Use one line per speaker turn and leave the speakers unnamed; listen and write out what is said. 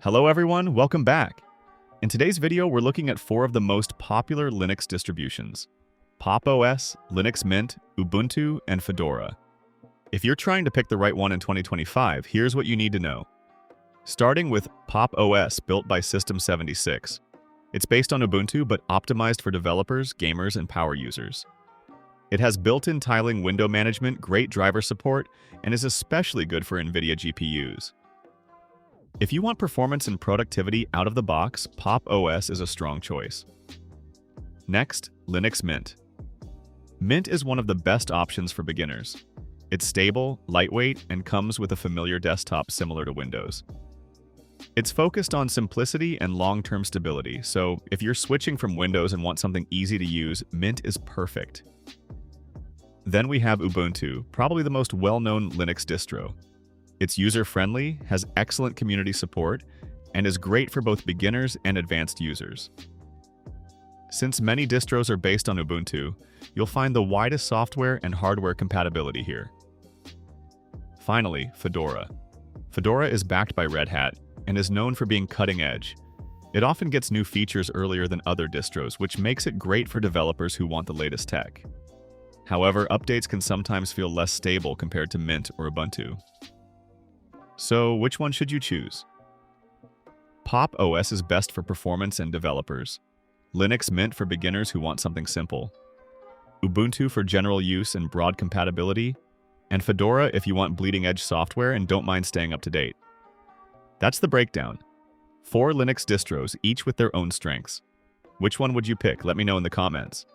Hello everyone, welcome back. In today's video, we're looking at 4 of the most popular Linux distributions: Pop! OS, Linux Mint, Ubuntu, and Fedora. If you're trying to pick the right one in 2025, here's what you need to know. Starting with Pop! OS, built by System76. It's based on Ubuntu but optimized for developers, gamers, and power users. It has built-in tiling window management, great driver support, and is especially good for NVIDIA GPUs. If you want performance and productivity out of the box, Pop! OS is a strong choice. Next, Linux Mint. Mint is one of the best options for beginners. It's stable, lightweight, and comes with a familiar desktop similar to Windows. It's focused on simplicity and long-term stability, so if you're switching from Windows and want something easy to use, Mint is perfect. Then we have Ubuntu, probably the most well-known Linux distro. It's user-friendly, has excellent community support, and is great for both beginners and advanced users. Since many distros are based on Ubuntu, you'll find the widest software and hardware compatibility here. Finally, Fedora. Fedora is backed by Red Hat and is known for being cutting-edge. It often gets new features earlier than other distros, which makes it great for developers who want the latest tech. However, updates can sometimes feel less stable compared to Mint or Ubuntu. So, which one should you choose? Pop! OS is best for performance and developers. Linux Mint for beginners who want something simple. Ubuntu for general use and broad compatibility. And Fedora if you want bleeding-edge software and don't mind staying up to date. That's the breakdown. 4 Linux distros, each with their own strengths. Which one would you pick? Let me know in the comments.